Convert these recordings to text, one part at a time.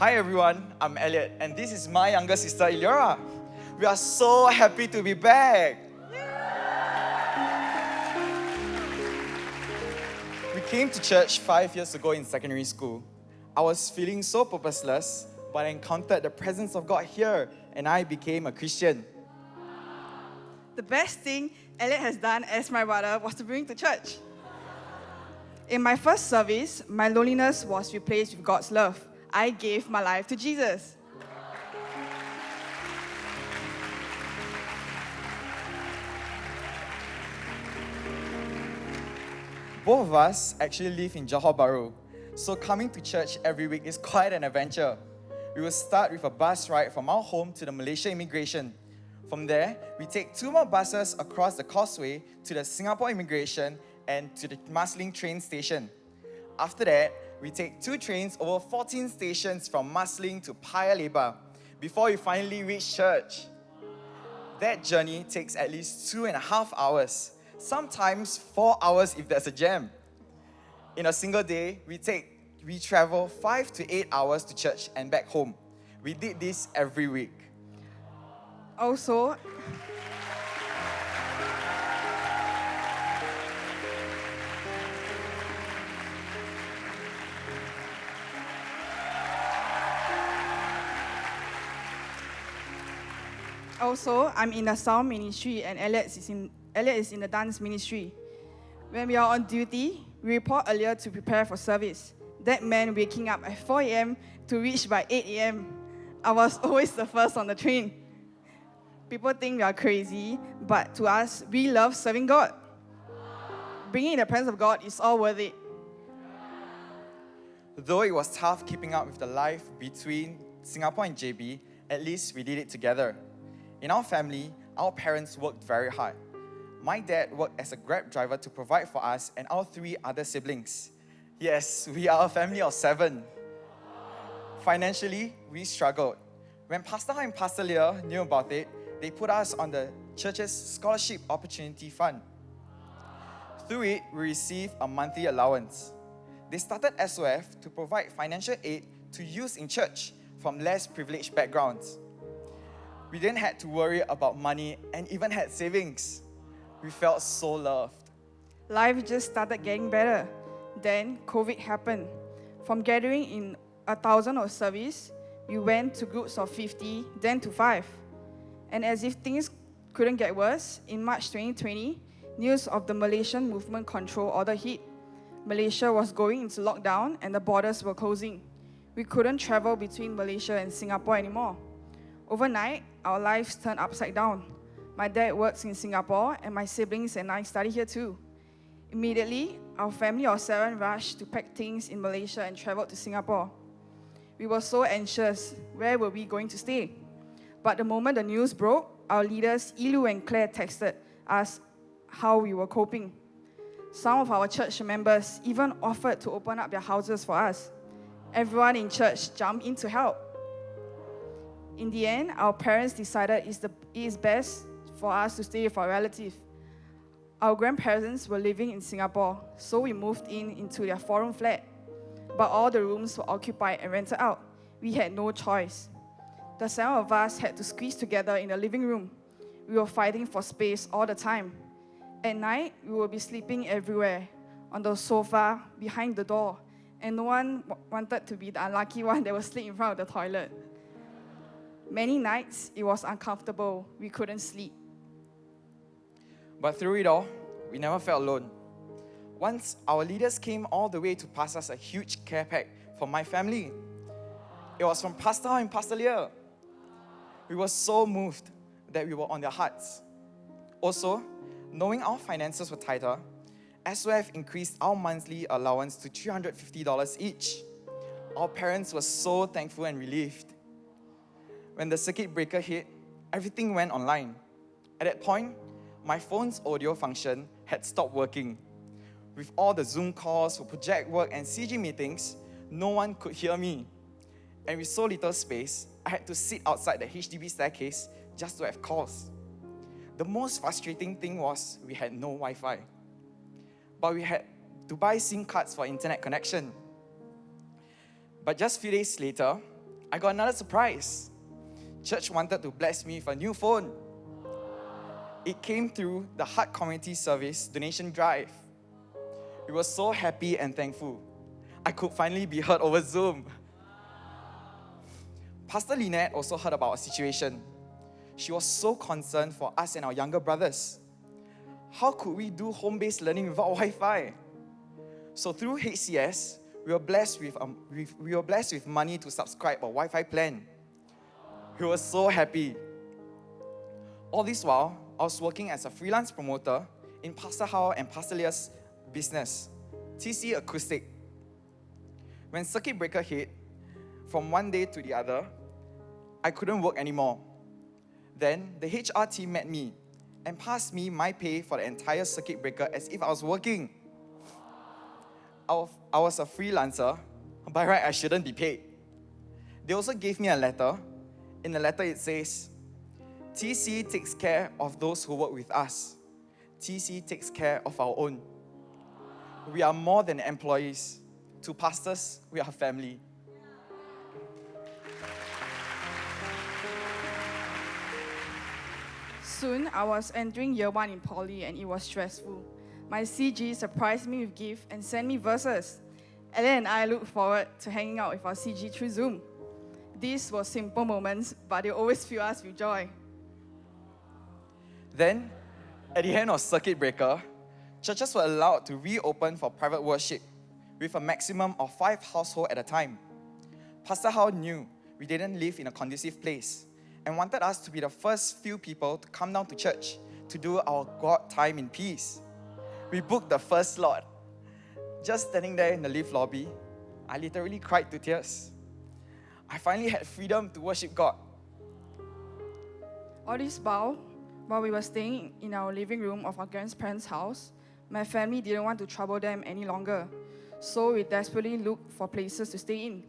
Hi everyone, I'm Elliot, and this is my younger sister Eliora. We are so happy to be back. We came to church 5 years ago in secondary school. I was feeling so purposeless, but I encountered the presence of God here, and I became a Christian. The best thing Elliot has done as my brother was to bring me to church. In my first service, my loneliness was replaced with God's love. I gave my life to Jesus. Both of us actually live in Johor Bahru, so coming to church every week is quite an adventure. We will start with a bus ride from our home to the Malaysia immigration. From there, we take 2 more buses across the causeway to the Singapore immigration and to the Marsiling train station. After that, we take 2 trains over 14 stations from Marsiling to Paya Lebar before we finally reach church. That journey takes at least 2.5 hours, sometimes 4 hours if there's a jam. In a single day, we travel 5 to 8 hours to church and back home. We did this every week. Also, I'm in the sound ministry and Elliot is in the dance ministry. When we are on duty, we report earlier to prepare for service. That meant waking up at 4 a.m. to reach by 8 a.m. I was always the first on the train. People think we are crazy, but to us, we love serving God. Bringing in the presence of God is all worth it. Though it was tough keeping up with the life between Singapore and JB, at least we did it together. In our family, our parents worked very hard. My dad worked as a Grab driver to provide for us and our 3 other siblings. Yes, we are a family of 7. Financially, we struggled. When Pastor Ha and Pastor Leah knew about it, they put us on the church's Scholarship Opportunity Fund. Through it, we received a monthly allowance. They started SOF to provide financial aid to youth in church from less privileged backgrounds. We didn't have to worry about money and even had savings. We felt so loved. Life just started getting better. Then COVID happened. From gathering in 1,000 of service, we went to groups of 50, then to 5. And as if things couldn't get worse, in March 2020, news of the Malaysian Movement Control Order hit. Malaysia was going into lockdown and the borders were closing. We couldn't travel between Malaysia and Singapore anymore. Overnight, our lives turned upside down. My dad works in Singapore and my siblings and I study here too. Immediately, our family of 7 rushed to pack things in Malaysia and traveled to Singapore. We were so anxious. Where were we going to stay? But the moment the news broke, our leaders, Ilu and Claire, texted us how we were coping. Some of our church members even offered to open up their houses for us. Everyone in church jumped in to help. In the end, our parents decided it is best for us to stay with our relative. Our grandparents were living in Singapore, so we moved into their 4-room flat. But all the rooms were occupied and rented out. We had no choice. The 7 of us had to squeeze together in the living room. We were fighting for space all the time. At night, we would be sleeping everywhere, on the sofa, behind the door, and no one wanted to be the unlucky one that would sleep in front of the toilet. Many nights, it was uncomfortable. We couldn't sleep. But through it all, we never felt alone. Once, our leaders came all the way to pass us a huge care pack for my family. It was from Pastor Ha and Pastor Leah. We were so moved that we were on their hearts. Also, knowing our finances were tighter, SOF increased our monthly allowance to $350 each. Our parents were so thankful and relieved. When the circuit breaker hit, everything went online. At that point, my phone's audio function had stopped working. With all the Zoom calls for project work and CG meetings, no one could hear me. And with so little space, I had to sit outside the HDB staircase just to have calls. The most frustrating thing was we had no Wi-Fi. But we had to buy SIM cards for internet connection. But just a few days later, I got another surprise. Church wanted to bless me with a new phone. It came through the Heart Community Service donation drive. We were so happy and thankful. I could finally be heard over Zoom. Pastor Lynette also heard about our situation. She was so concerned for us and our younger brothers. How could we do home-based learning without Wi-Fi? So through HCS, we were blessed with money to subscribe a Wi-Fi plan. We were so happy. All this while, I was working as a freelance promoter in Pastor Hao and Pastor Leah's business, TC Acoustic. When circuit breaker hit, from one day to the other, I couldn't work anymore. Then the HR team met me and passed me my pay for the entire circuit breaker as if I was working. I was a freelancer, by right I shouldn't be paid. They also gave me a letter. In the letter it says, TC takes care of those who work with us. TC takes care of our own. We are more than employees. To pastors, we are family. Soon, I was entering year 1 in poly and it was stressful. My CG surprised me with gifts and sent me verses. Ellen and I look forward to hanging out with our CG through Zoom. These were simple moments, but they always fill us with joy. Then, at the end of circuit breaker, churches were allowed to reopen for private worship with a maximum of 5 households at a time. Pastor Hao knew we didn't live in a conducive place and wanted us to be the first few people to come down to church to do our God time in peace. We booked the first slot. Just standing there in the lift lobby, I literally cried to tears. I finally had freedom to worship God. All this while we were staying in our living room of our grandparents' house, my family didn't want to trouble them any longer. So we desperately looked for places to stay in.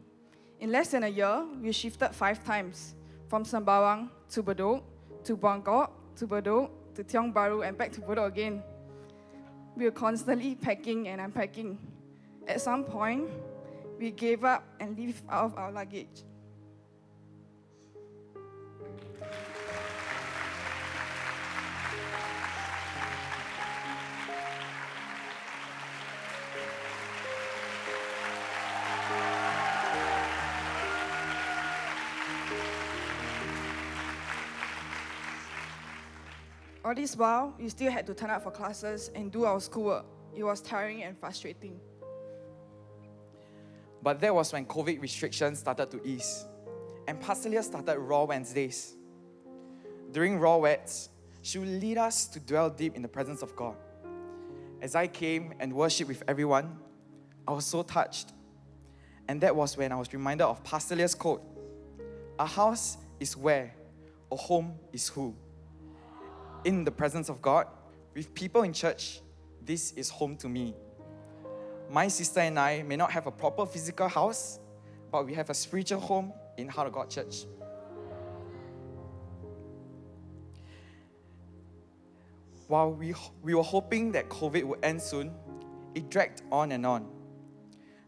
In less than a year, we shifted 5 times, from Sembawang to Bedok, to Buangkok, to Bedok, to Tiong Bahru, and back to Bedok again. We were constantly packing and unpacking. At some point, we gave up and lived out of our luggage. All this while, we still had to turn up for classes and do our schoolwork. It was tiring and frustrating. But that was when COVID restrictions started to ease, and Pastor Leah started Raw Wednesdays. During Raw Weds, she would lead us to dwell deep in the presence of God. As I came and worshiped with everyone, I was so touched. And that was when I was reminded of Pastor Leah's quote, "A house is where, a home is who." In the presence of God, with people in church, this is home to me. My sister and I may not have a proper physical house, but we have a spiritual home in Heart of God Church. While we were hoping that COVID would end soon, it dragged on and on.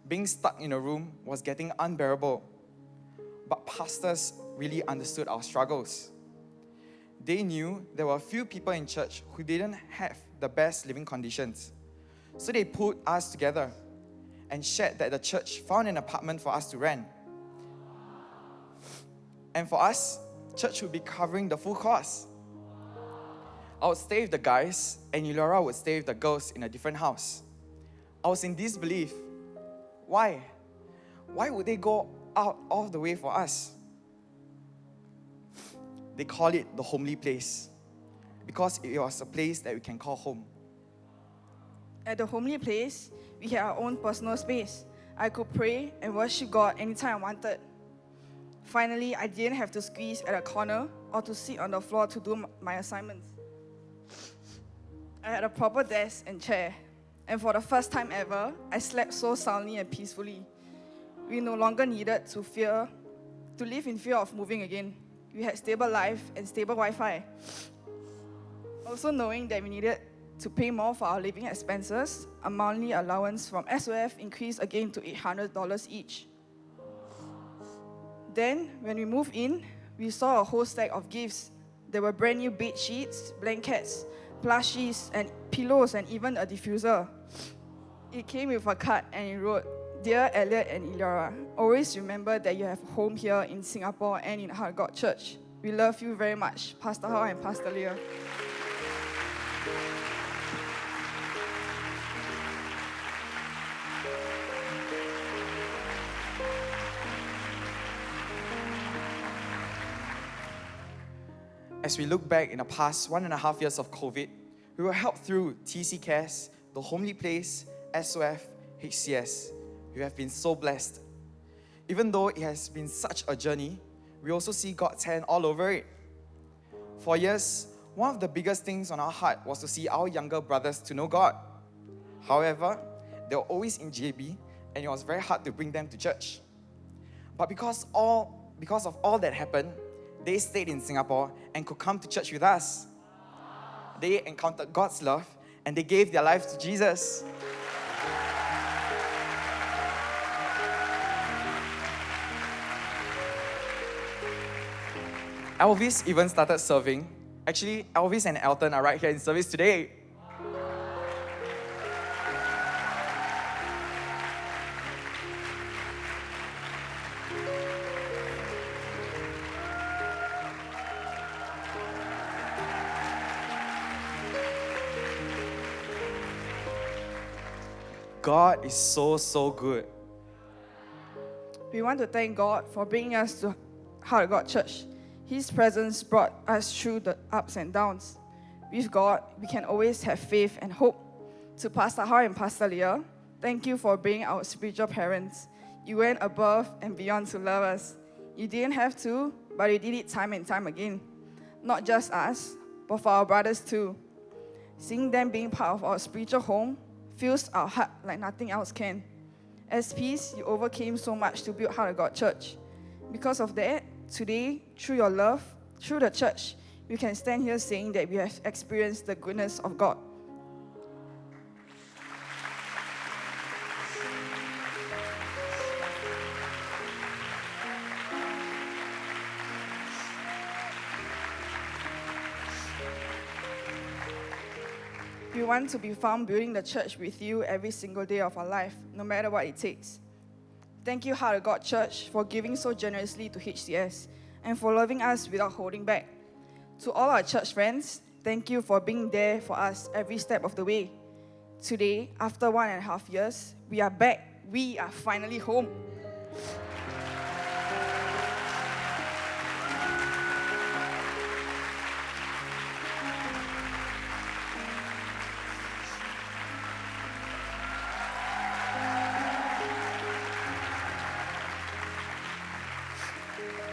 Being stuck in a room was getting unbearable, but pastors really understood our struggles. They knew there were a few people in church who didn't have the best living conditions. So they put us together and shared that the church found an apartment for us to rent. And for us, church would be covering the full cost. I would stay with the guys, and Eulora would stay with the girls in a different house. I was in disbelief. Why? Why would they go out all the way for us? They call it the homely place because it was a place that we can call home. At the homely place, we had our own personal space. I could pray and worship God anytime I wanted. Finally, I didn't have to squeeze at a corner or to sit on the floor to do my assignments. I had a proper desk and chair, and for the first time ever, I slept so soundly and peacefully. We no longer needed to live in fear of moving again. We had stable life and stable Wi-Fi. Also knowing that we needed to pay more for our living expenses, a monthly allowance from SOF increased again to $800 each. Then, when we moved in, we saw a whole stack of gifts. There were brand new bed sheets, blankets, plushies, and pillows, and even a diffuser. It came with a card and it wrote, "Dear Elliot and Eliora, always remember that you have a home here in Singapore and in Heart of God Church. We love you very much, Pastor Hao and Pastor Leah." As we look back in the past 1.5 years of COVID, we were helped through TC Cares, The Homely Place, SOF, HCS. We have been so blessed. Even though it has been such a journey, we also see God's hand all over it. For years, one of the biggest things on our heart was to see our younger brothers to know God. However, they were always in JB, and it was very hard to bring them to church. But because of all that happened, they stayed in Singapore and could come to church with us. They encountered God's love and they gave their lives to Jesus. Elvis even started serving. Actually, Elvis and Elton are right here in service today. God is so good. We want to thank God for bringing us to Heart of God Church. His presence brought us through the ups and downs. With God, we can always have faith and hope. To Pastor Hao and Pastor Leah, thank you for being our spiritual parents. You went above and beyond to love us. You didn't have to, but you did it time and time again. Not just us, but for our brothers too. Seeing them being part of our spiritual home fills our heart like nothing else can. As peace, you overcame so much to build Heart of God Church. Because of that, today, through your love, through the church, we can stand here saying that we have experienced the goodness of God. We want to be found building the church with you every single day of our life, no matter what it takes. Thank you, Heart of God Church, for giving so generously to HCS and for loving us without holding back. To all our church friends, thank you for being there for us every step of the way. Today, after 1.5 years, we are back. We are finally home.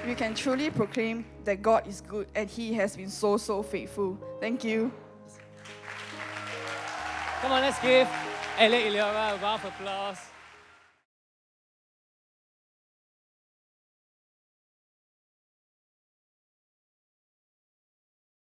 We can truly proclaim that God is good and He has been so faithful. Thank you. Come on, let's give Elliot Eliora a round of applause.